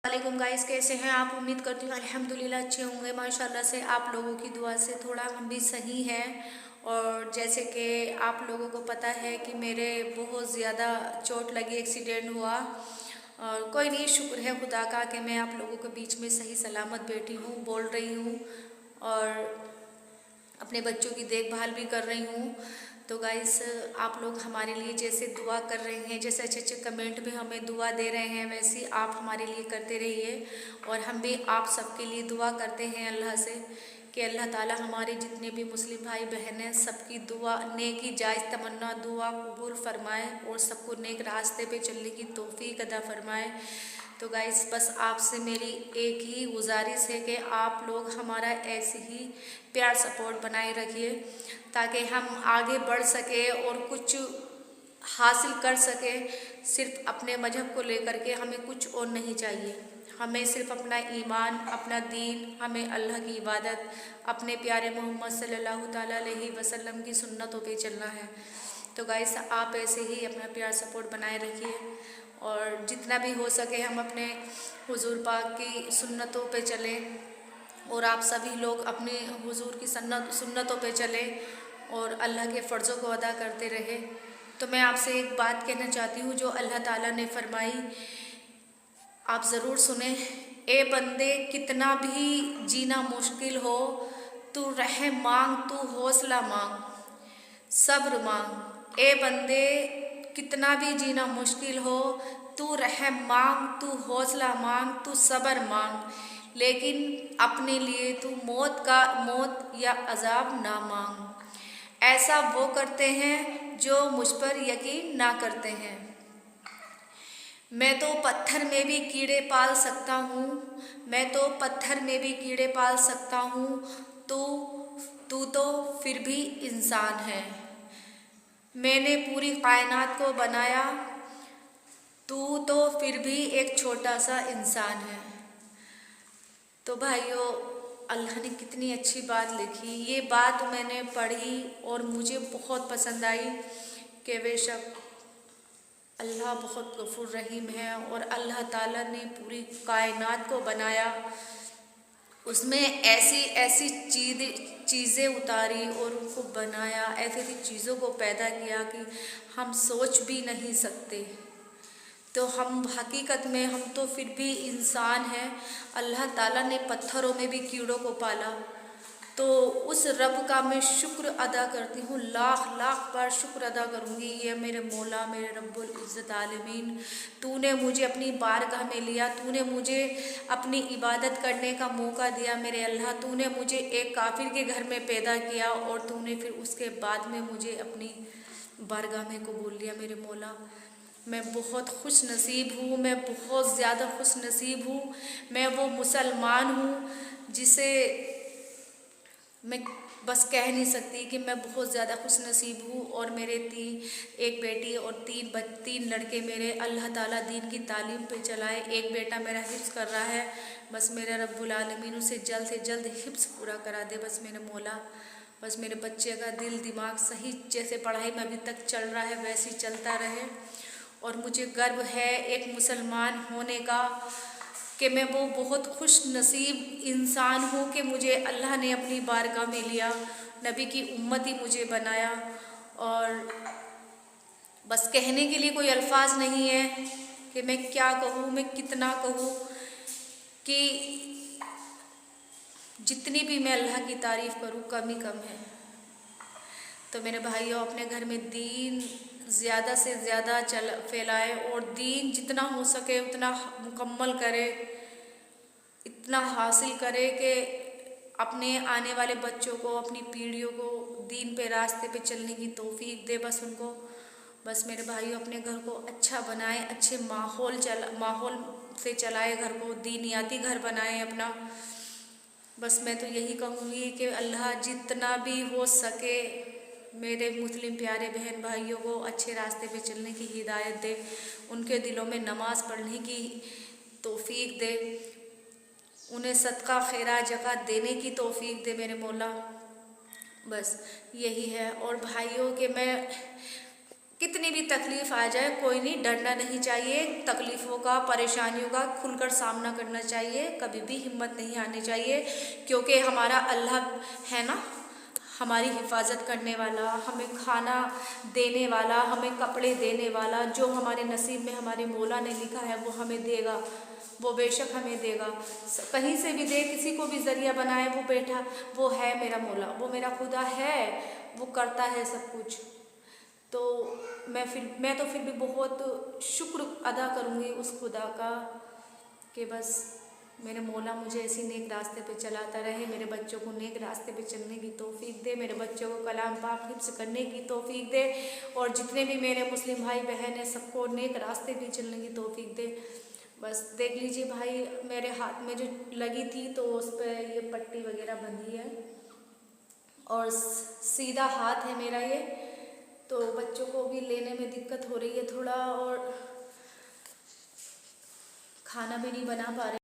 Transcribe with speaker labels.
Speaker 1: वालेकुम गाइस, कैसे हैं आप? उम्मीद करती हूँ अल्हम्दुलिल्लाह अच्छे होंगे। माशाल्लाह से आप लोगों की दुआ से थोड़ा हम भी सही हैं। और जैसे कि आप लोगों को पता है कि मेरे बहुत ज़्यादा चोट लगी, एक्सीडेंट हुआ। और कोई नहीं, शुक्र है खुदा का कि मैं आप लोगों के बीच में सही सलामत बैठी हूँ, बोल रही हूँ और अपने बच्चों की देखभाल भी कर रही हूँ। तो गाइस, आप लोग हमारे लिए जैसे दुआ कर रहे हैं, जैसे अच्छे अच्छे कमेंट में हमें दुआ दे रहे हैं, वैसे ही आप हमारे लिए करते रहिए। और हम भी आप सबके लिए दुआ करते हैं अल्लाह से कि अल्लाह ताला हमारे जितने भी मुस्लिम भाई बहन हैं सबकी दुआ, नेकी जायज़ तमन्ना दुआ कबूल फरमाए और सबको नेक रास्ते पे चलने की तौफीक अदा फरमाए। तो गाइस, बस आपसे मेरी एक ही गुजारिश है कि आप लोग हमारा ऐसे ही प्यार सपोर्ट बनाए रखिए ताकि हम आगे बढ़ सके और कुछ हासिल कर सके। सिर्फ अपने मजहब को लेकर के हमें कुछ और नहीं चाहिए। हमें सिर्फ अपना ईमान, अपना दीन, हमें अल्लाह की इबादत, अपने प्यारे मोहम्मद सल्लल्लाहु ताला अलैहि वसल्लम की सुन्नतों पे चलना है। तो गाइस, आप ऐसे ही अपना प्यार सपोर्ट बनाए रखिए और जितना भी हो सके हम अपने हुजूर पाक की सुन्नतों पे चलें और आप सभी लोग अपने हुजूर की सुन्नतों पे चलें और अल्लाह के फ़र्ज़ों को अदा करते रहे। तो मैं आपसे एक बात कहना चाहती हूँ जो अल्लाह ताला ने फरमाई, आप ज़रूर सुने। ए बंदे, कितना भी जीना मुश्किल हो, तू रहम मांग, तू हौसला मांग, सब्र मांग। ए बंदे, कितना भी जीना मुश्किल हो, तू रहम मांग, तू हौसला मांग, तू सब्र मांग, लेकिन अपने लिए तू मौत या अजाब ना मांग। ऐसा वो करते हैं जो मुझ पर यकीन ना करते हैं। मैं तो पत्थर में भी कीड़े पाल सकता हूँ, मैं तो पत्थर में भी कीड़े पाल सकता हूँ, तू तू तो फिर भी इंसान है। मैंने पूरी कायनात को बनाया, तू तो फिर भी एक छोटा सा इंसान है। तो भाइयों, अल्लाह ने कितनी अच्छी बात लिखी। ये बात मैंने पढ़ी और मुझे बहुत पसंद आई कि बेशक अल्लाह बहुत गफूर रहीम है और अल्लाह ताला ने पूरी कायनात को बनाया, उसमें ऐसी ऐसी चीज़ें उतारी और उनको बनाया, ऐसी ऐसी चीज़ों को पैदा किया कि हम सोच भी नहीं सकते। तो हम हकीकत में हम तो फिर भी इंसान हैं। अल्लाह ताला ने पत्थरों में भी कीड़ों को पाला, तो उस रब का मैं शुक्र अदा करती हूँ, लाख लाख बार शुक्र अदा करूँगी। ये मेरे मौला, मेरे रब्बुल इज़्ज़त आलमीन, तूने मुझे अपनी बारगाह में लिया, तूने मुझे अपनी इबादत करने का मौका दिया। मेरे अल्लाह, तूने मुझे एक काफिर के घर में पैदा किया और तूने फिर उसके बाद में मुझे अपनी बारगाह में कबूल लिया। मेरे मौला, मैं बहुत खुश नसीब हूँ, मैं बहुत ज़्यादा खुश नसीब हूँ। मैं वो मुसलमान हूँ जिसे मैं बस कह नहीं सकती कि मैं बहुत ज़्यादा खुश नसीब हूँ। और मेरे एक बेटी और तीन लड़के मेरे अल्लाह ताला दीन की तालीम पे चलाए। एक बेटा मेरा हिफ्ज़ कर रहा है, बस मेरे रब्बुल आलमीन उसे जल्द से जल्द हिफ्ज़ पूरा करा दे। बस मेरे मौला, बस मेरे बच्चे का दिल दिमाग सही, जैसे पढ़ाई में अभी तक चल रहा है वैसे ही चलता रहे। और मुझे गर्व है एक मुसलमान होने का कि मैं वो बहुत खुश नसीब इंसान हूँ कि मुझे अल्लाह ने अपनी बारगाह में लिया, नबी की उम्मती मुझे बनाया। और बस कहने के लिए कोई अल्फाज नहीं है कि मैं क्या कहूँ, मैं कितना कहूँ, कि जितनी भी मैं अल्लाह की तारीफ़ करूँ कम ही कम है। तो मेरे भाइयों, अपने घर में दीन ज़्यादा से ज़्यादा फैलाए और दीन जितना हो सके उतना मुकम्मल करे, इतना हासिल करे कि अपने आने वाले बच्चों को, अपनी पीढ़ियों को दीन पे रास्ते पे चलने की तौफीक दे। बस उनको, बस मेरे भाइयों, अपने घर को अच्छा बनाए, अच्छे माहौल से चलाए घर को, दीनियाती घर बनाए अपना। बस मैं तो यही कहूँगी कि अल्लाह जितना भी हो सके मेरे मुस्लिम प्यारे बहन भाइयों को अच्छे रास्ते पे चलने की हिदायत दे, उनके दिलों में नमाज पढ़ने की तौफीक दे, उन्हें सदका खैरा ज़कात देने की तौफीक दे मेरे मौला। बस यही है। और भाइयों, कि मैं कितनी भी तकलीफ आ जाए कोई नहीं, डरना नहीं चाहिए। तकलीफ़ों का, परेशानियों का खुलकर सामना करना चाहिए, कभी भी हिम्मत नहीं आनी चाहिए, क्योंकि हमारा अल्लाह है ना, हमारी हिफाजत करने वाला, हमें खाना देने वाला, हमें कपड़े देने वाला। जो हमारे नसीब में हमारे मौला ने लिखा है वो हमें देगा, वो बेशक हमें देगा। कहीं से भी दे, किसी को भी ज़रिया बनाए, वो बैठा, वो है मेरा मौला, वो मेरा खुदा है, वो करता है सब कुछ। तो मैं तो फिर भी बहुत शुक्र अदा करूँगी उस खुदा का कि बस मेरे मौला मुझे ऐसी नेक रास्ते पे चलाता रहे, मेरे बच्चों को नेक रास्ते पे चलने की तौफीक दे, मेरे बच्चों को कलाम पाक हिफ्ज़ करने की तौफीक दे, और जितने भी मेरे मुस्लिम भाई बहन हैं सबको नेक रास्ते पे चलने की तौफीक दे। बस देख लीजिए भाई, मेरे हाथ में जो लगी थी तो उस पर ये पट्टी वगैरह बंधी है और सीधा हाथ है मेरा ये, तो बच्चों को भी लेने में दिक्कत हो रही है थोड़ा, और खाना भी नहीं बना पा रहे।